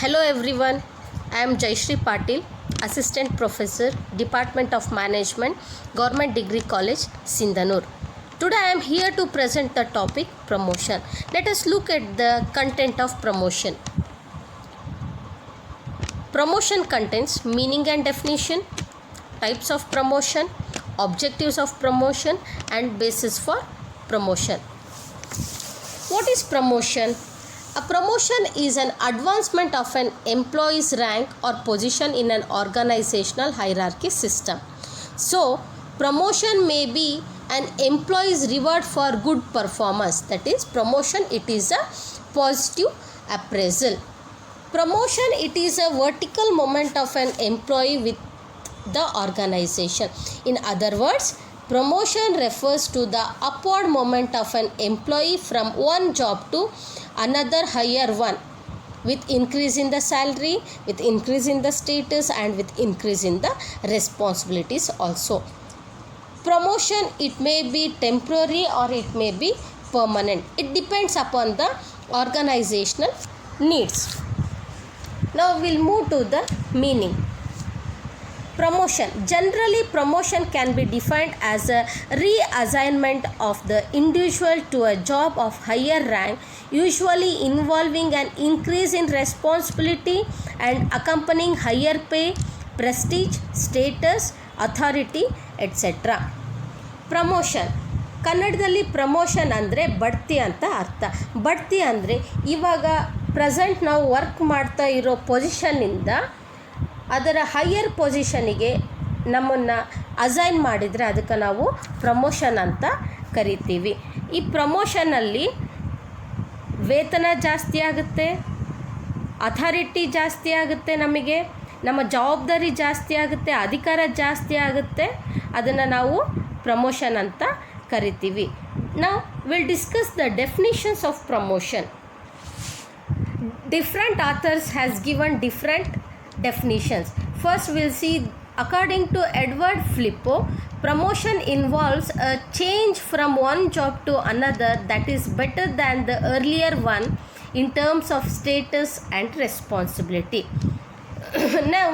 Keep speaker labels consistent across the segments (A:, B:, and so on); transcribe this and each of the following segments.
A: Hello everyone, I am Jayashree Patil, Assistant Professor, Department of Management, Government Degree College, Sindanur. Today I am here to present the topic promotion. Let us look at the content of promotion. Promotion contains meaning and definition, types of promotion, objectives of promotion and basis for promotion. What is promotion? A promotion is an advancement of an employee's rank or position in an organizational hierarchy system. So, promotion may be an employee's reward for good performance. That is, promotion, it is a positive appraisal. Promotion, it is a vertical movement of an employee with the organization. In other words, promotion refers to the upward movement of an employee from one job to another higher one, with increase in the salary, with increase in the status and with increase in the responsibilities also. Promotion, it may be temporary or it may be permanent. It depends upon the organizational needs. Now we'll move to the meaning. Promotion. Generally, promotion can be defined as a reassignment of the individual to a job of higher rank, usually involving an increase in responsibility and accompanying higher pay, prestige, status, authority, etc. Promotion, ಕನ್ನಡದಲ್ಲಿ promotion ಅಂದರೆ ಬಡ್ತಿ ಅಂತ ಅರ್ಥ. ಬಡ್ತಿ ಅಂದರೆ ಇವಾಗ present ನಾವು work ಮಾಡ್ತಾ ಇರೋ ಪೊಸಿಷನ್ನಿಂದ ಅದರ ಹೈಯರ್ ಪೊಸಿಷನಿಗೆ ನಮ್ಮನ್ನು ಅಸೈನ್ ಮಾಡಿದರೆ ಅದಕ್ಕೆ ನಾವು ಪ್ರಮೋಷನ್ ಅಂತ ಕರಿತೀವಿ. ಈ ಪ್ರಮೋಷನಲ್ಲಿ ವೇತನ ಜಾಸ್ತಿ ಆಗುತ್ತೆ, ಅಥಾರಿಟಿ ಜಾಸ್ತಿ ಆಗುತ್ತೆ, ನಮಗೆ ನಮ್ಮ ಜವಾಬ್ದಾರಿ ಜಾಸ್ತಿ ಆಗುತ್ತೆ, ಅಧಿಕಾರ ಜಾಸ್ತಿ ಆಗುತ್ತೆ. ಅದನ್ನು ನಾವು ಪ್ರಮೋಷನ್ ಅಂತ ಕರಿತೀವಿ. ನಾವು will discuss the definitions of promotion. Different authors has given different definitions. First we'll see, according to Edward Flippo, promotion involves a change from one job to another that is better than the earlier one in terms of status and responsibility. Now,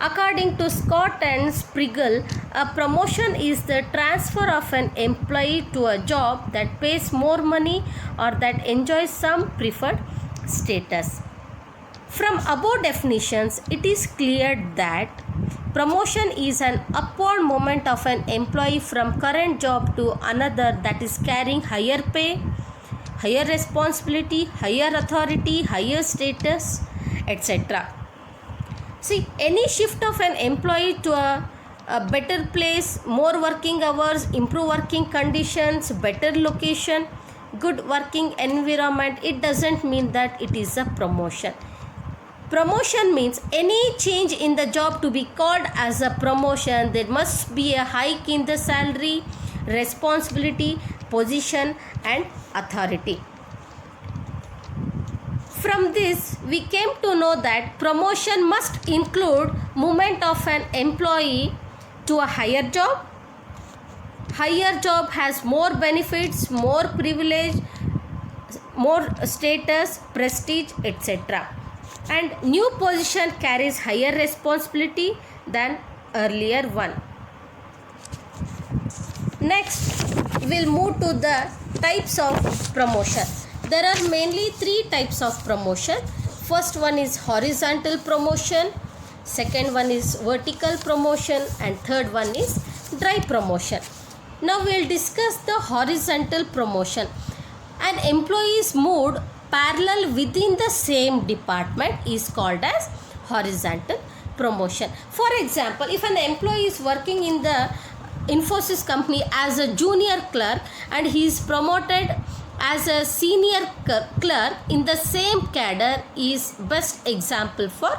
A: according to Scott and Sprigel, a promotion is the transfer of an employee to a job that pays more money or that enjoys some preferred status. From above definitions, it is clear that promotion is an upward movement of an employee from current job to another that is carrying higher pay, higher responsibility, higher authority, higher status, etc. See, any shift of an employee to a better place, more working hours, improved working conditions, better location, good working environment, it doesn't mean that it is a promotion. Promotion means any change in the job to be called as a promotion. There must be a hike in the salary, responsibility, position and authority. From this, we came to know that promotion must include movement of an employee to a higher job. Higher job has more benefits, more privilege, more status, prestige, etc. And new position carries higher responsibility than earlier one. Next, we'll move to the types of promotion. There are mainly three types of promotion. First one is horizontal promotion, second one is vertical promotion and third one is dry promotion. Now we'll discuss the horizontal promotion. An employee is moved parallel within the same department is called as horizontal promotion. For example, if an employee is working in the Infosys company as a junior clerk and he is promoted as a senior clerk in the same cadre, is best example for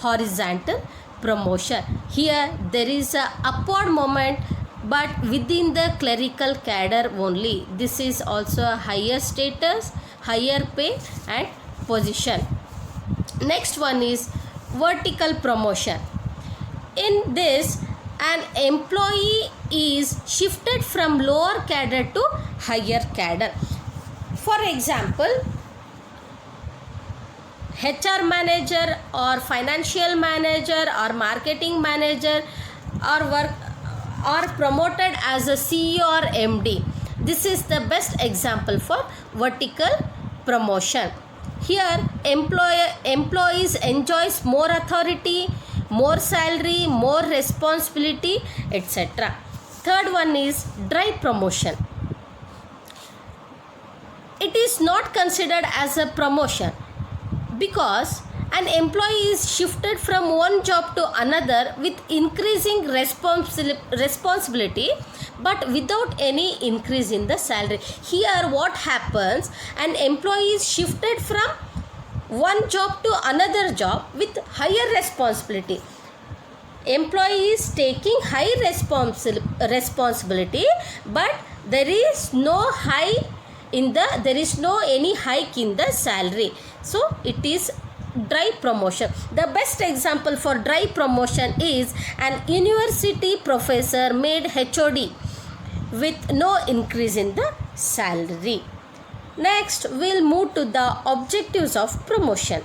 A: horizontal promotion. Here there is a upward movement but within the clerical cadre only. This is also a higher status, higher pay and position. Next one is vertical promotion. In this, an employee is shifted from lower cadre to higher cadre. For example, HR manager or financial manager or marketing manager or promoted as a CEO or MD. This is the best example for vertical promotion. Here employees enjoys more authority, more salary, more responsibility, etc. Third one is drive promotion. It is not considered as a promotion because an employee is shifted from one job to another with increasing responsibility but without any increase in the salary. Here what happens, an employee is shifted from one job to another job with higher responsibility. Employee is taking high responsibility but there is no any hike in the salary. So it is drive promotion. The best example for drive promotion is an university professor made HOD with no increase in the salary. Next we'll move to the objectives of promotion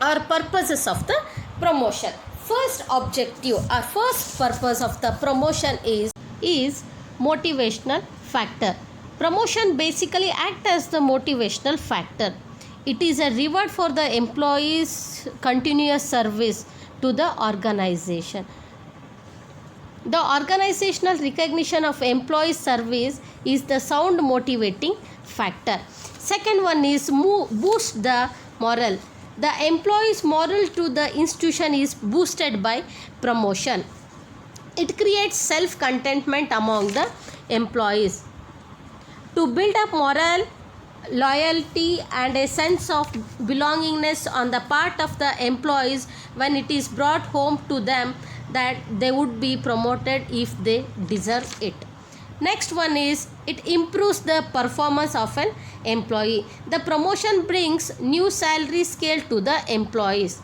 A: or purposes of the promotion. First objective or first purpose of the promotion is motivational factor. Promotion basically acts as the motivational factor. It is a reward for the employee's continuous service to the organization. The organizational recognition of employee service is the sound motivating factor. Second one is boost the morale. The employee's morale to the institution is boosted by promotion. It creates self-contentment among the employees. To build up morale, loyalty and a sense of belongingness on the part of the employees when it is brought home to them that they would be promoted if they deserve it. Next one is it improves the performance of an employee. The promotion brings new salary scale to the employees.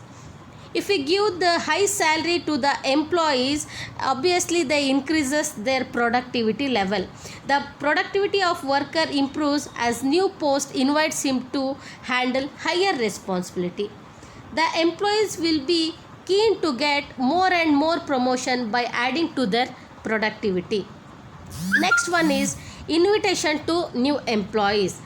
A: If we give the high salary to the employees, obviously they increases their productivity level. The productivity of worker improves as new post invites him to handle higher responsibility. The employees will be keen to get more and more promotion by adding to their productivity. Next one is invitation to new employees.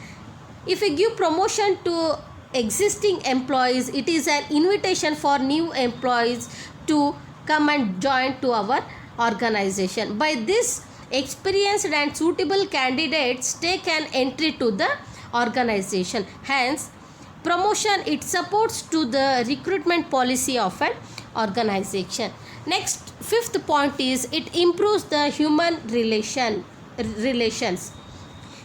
A: If we give promotion to existing employees, it is an invitation for new employees to come and join to our organization. By this, experienced and suitable candidates take an entry to the organization. Hence, promotion it supports to the recruitment policy of an organization. Next, fifth point is it improves the human relations.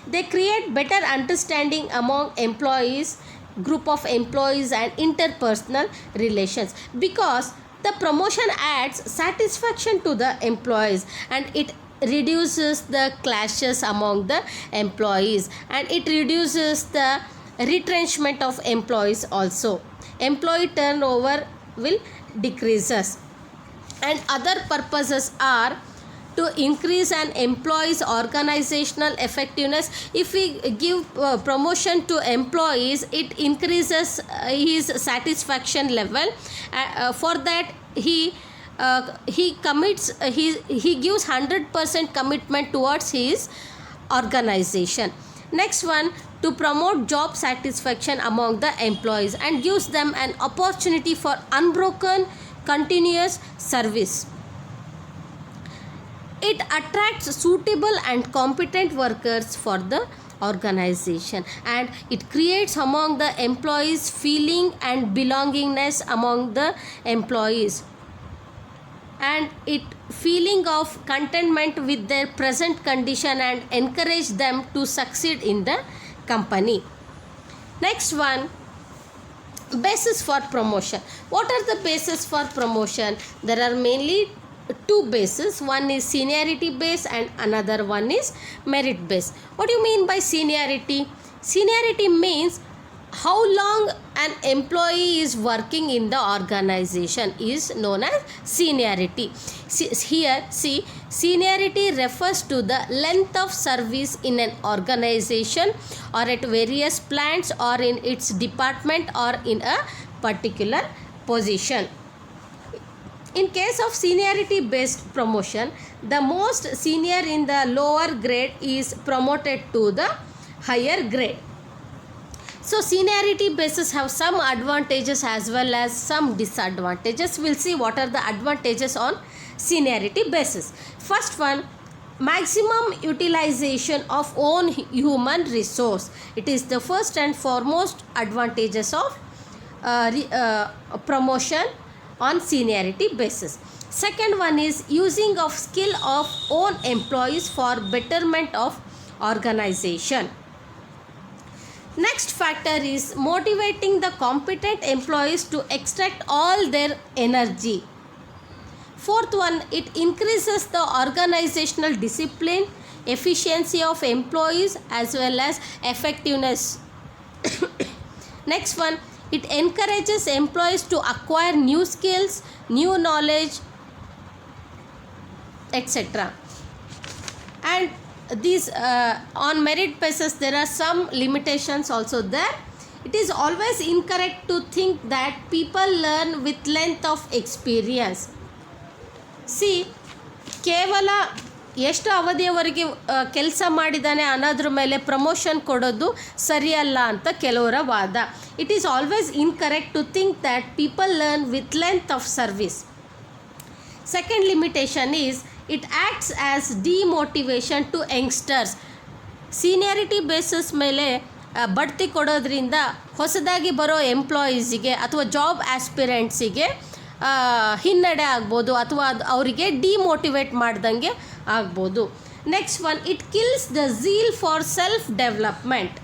A: They create better understanding among employees, group of employees and interpersonal relations, because the promotion adds satisfaction to the employees and it reduces the clashes among the employees and it reduces the retrenchment of employees also. Employee turnover will decreases. And other purposes are to increase an employee's organizational effectiveness. If we give promotion to employees, it increases his satisfaction level. For that he commits, he gives 100% commitment towards his organization. Next one, to promote job satisfaction among the employees and gives them an opportunity for unbroken continuous service. It attracts suitable and competent workers for the organization and it creates among the employees feeling and belongingness among the employees and it feeling of contentment with their present condition and encourage them to succeed in the company. Next one, basis for promotion. What are the basis for promotion? There are mainly two bases. One is seniority base and another one is merit base. What do you mean by seniority? Seniority means how long an employee is working in the organization is known as seniority. Here, see, seniority refers to the length of service in an organization or at various plants or in its department or in a particular position. In case of seniority based promotion, the most senior in the lower grade is promoted to the higher grade. So seniority bases have some advantages as well as some disadvantages. We'll see what are the advantages on seniority basis. First one, maximum utilization of own human resource. It is the first and foremost advantages of promotion on seniority basis. Second one is using of skill of own employees for betterment of organization. Next factor is motivating the competent employees to extract all their energy. Fourth one, it increases the organizational discipline, efficiency of employees as well as effectiveness. Next one, it encourages employees to acquire new skills, new knowledge, etc. And these on merit basis there are some limitations also there. It is always incorrect to think that people learn with length of experience. C ಕೇವಲ ಎಷ್ಟು ಅವಧಿಯವರೆಗೆ ಕೆಲಸ ಮಾಡಿದ್ದಾನೆ ಅನ್ನೋದ್ರ ಮೇಲೆ promotion ಕೊಡೋದು ಸರಿಯಲ್ಲ ಅಂತ ಕೆಲವರ ವಾದ. It is always incorrect to think that people learn with length of service. Second limitation is it acts as demotivation to youngsters. Seniority basis ಮೇಲೆ ಬಡ್ತಿ ಕೊಡೋದ್ರಿಂದ ಹೊಸದಾಗಿ ಬರೋ ಎಂಪ್ಲಾಯೀಸಿಗೆ ಅಥವಾ ಜಾಬ್ ಆಸ್ಪಿರೆಂಟ್ಸಿಗೆ ಹಿನ್ನಡೆ ಆಗ್ಬೋದು ಅಥವಾ ಅವರಿಗೆ ಡಿಮೋಟಿವೇಟ್ ಮಾಡ್ದಂಗೆ ಆಗ್ಬೋದು. Next one, it kills the zeal for self development.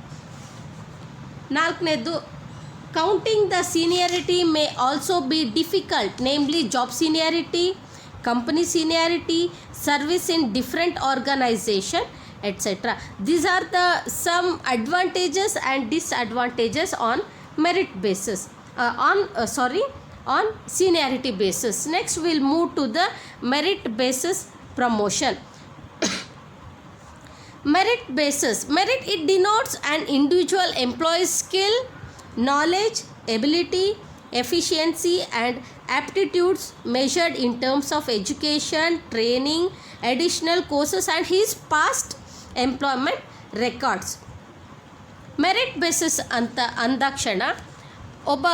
A: ನಾಲ್ಕನೇದು, counting the seniority may also be difficult, namely job seniority, company seniority, service in different organization, etc. These are the some advantages and disadvantages on merit basis, on seniority basis. Next we'll move to the merit basis promotion. Merit basis, merit, it denotes an individual employee's skill, knowledge, ability, efficiency and aptitudes measured in terms of education, training, additional courses and his past employment records. Merit basis ಅಂತ ಅಂದಾಕ್ಷಣ ಒಬ್ಬ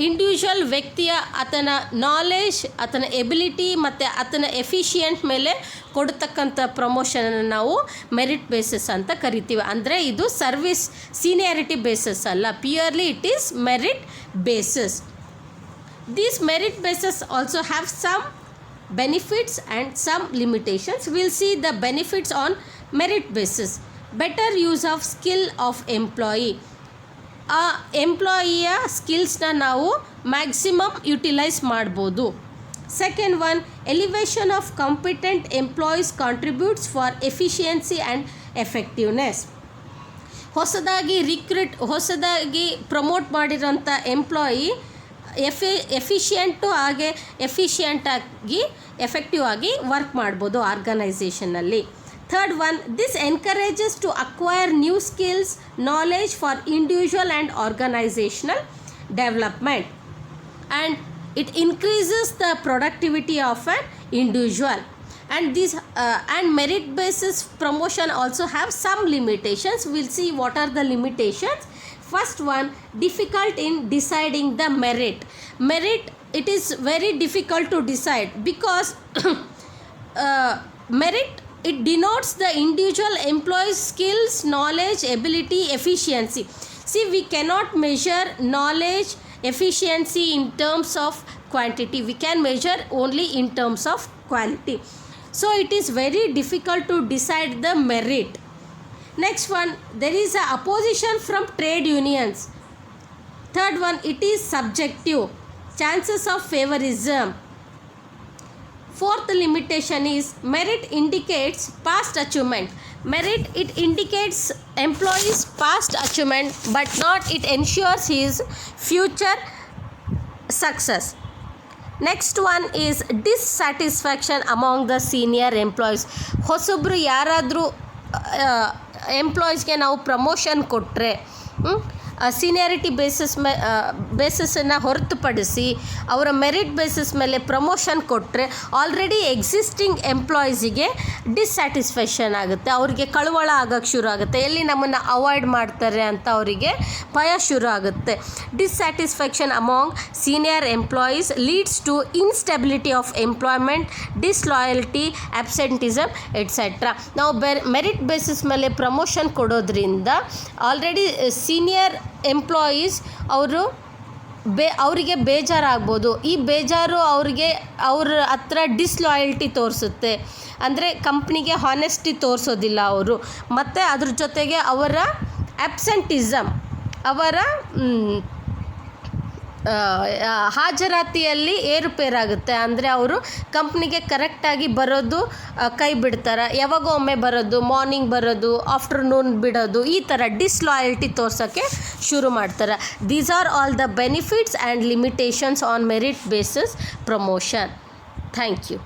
A: individual ವ್ಯಕ್ತಿಯ ಆತನ knowledge, ಆತನ ability ಮತ್ತು ಆತನ efficient ಮೇಲೆ ಕೊಡ್ತಕ್ಕಂಥ ಪ್ರಮೋಷನನ್ನು ನಾವು ಮೆರಿಟ್ ಬೇಸಿಸ್ ಅಂತ ಕರಿತೀವಿ. ಅಂದರೆ ಇದು ಸರ್ವಿಸ್ ಸೀನಿಯಾರಿಟಿ ಬೇಸಿಸ್ ಅಲ್ಲ, purely it is merit basis. These merit bases also have some benefits and some limitations. We'll see the benefits on merit basis. Better use of skill of employee. ಆ ಎಂಪ್ಲಾಯಿಯ ಸ್ಕಿಲ್ಸ್ನ ನಾವು maximum utilise ಮಾಡ್ಬೋದು. Second one, elevation of competent employees contributes for efficiency and effectiveness. ಹೊಸದಾಗಿ promote ಮಾಡಿರೋಂಥ employee efficient ಹಾಗೆ ಎಫಿಷಿಯೆಂಟಾಗಿ effective ಆಗಿ ವರ್ಕ್ ಮಾಡ್ಬೋದು ಆರ್ಗನೈಸೇಷನಲ್ಲಿ. Third one, this encourages to acquire new skills, knowledge for individual and organisational development and it increases the productivity of an individual. And merit basis promotion also have some limitations. We'll see what are the limitations. First one, difficult in deciding the merit. Merit, it is very difficult to decide because merit, it denotes the individual employee's skills, knowledge, ability, efficiency. See, we cannot measure knowledge, efficiency in terms of quantity. We can measure only in terms of quality. So it is very difficult to decide the merit. Next one, there is a opposition from trade unions. Third one, it is subjective, chances of favorism. Fourth limitation is merit indicates past achievement. Merit, it indicates employee's past achievement but not it ensures his future success. Next one is dissatisfaction among the senior employees. ಹೊಸೊಬ್ರು ಯಾರಾದರೂ ಎಂಪ್ಲಾಯೀಸ್ಗೆ ನಾವು promotion ಕೊಟ್ಟರೆ seniority ಬೇಸಿಸನ್ನು ಹೊರತುಪಡಿಸಿ ಅವರ merit basis ಮೇಲೆ promotion ಕೊಟ್ಟರೆ already existing ಎಂಪ್ಲಾಯೀಸಿಗೆ dissatisfaction ಆಗುತ್ತೆ, ಅವರಿಗೆ ಕಳವಳ ಆಗೋಕ್ಕೆ ಶುರು ಆಗುತ್ತೆ, ಎಲ್ಲಿ ನಮ್ಮನ್ನು ಅವಾಯ್ಡ್ ಮಾಡ್ತಾರೆ ಅಂತ ಅವರಿಗೆ ಭಯ ಶುರು ಆಗುತ್ತೆ. Dissatisfaction among senior employees leads to instability of employment, disloyalty, absenteeism etcetera. ನಾವು ಮೆರಿಟ್ ಬೇಸಿಸ್ ಮೇಲೆ ಪ್ರಮೋಷನ್ ಕೊಡೋದ್ರಿಂದ ಆಲ್ರೆಡಿ ಸೀನಿಯರ್ ಎಂಪ್ಲಾಯೀಸ್ ಅವರಿಗೆ ಬೇಜಾರಾಗ್ಬೋದು. ಈ ಬೇಜಾರು ಅವ್ರ ಹತ್ರ ಡಿಸ್ಲಾಯಲ್ಟಿ ತೋರಿಸುತ್ತೆ, ಅಂದರೆ ಕಂಪ್ನಿಗೆ ಹಾನೆಸ್ಟಿ ತೋರಿಸೋದಿಲ್ಲ ಅವರು. ಮತ್ತು ಅದ್ರ ಜೊತೆಗೆ ಅವರ ಅಬ್ಸೆಂಟಿಸಮ್, ಅವರ ಹಾಜರಾತಿಯಲ್ಲಿ ಏರುಪೇರಾಗುತ್ತೆ. ಅಂದರೆ ಅವರು ಕಂಪ್ನಿಗೆ ಕರೆಕ್ಟಾಗಿ ಬರೋದು ಕೈ ಬಿಡ್ತಾರೆ, ಯಾವಾಗೋ ಒಮ್ಮೆ ಬರೋದು, ಮಾರ್ನಿಂಗ್ ಬರೋದು, ಆಫ್ಟರ್ನೂನ್ ಬಿಡೋದು, ಈ ಥರ ಡಿಸ್ಲಾಯಲ್ಟಿ ತೋರ್ಸೋಕ್ಕೆ ಶುರು ಮಾಡ್ತಾರೆ. These are all the benefits and limitations on merit basis promotion. Thank you.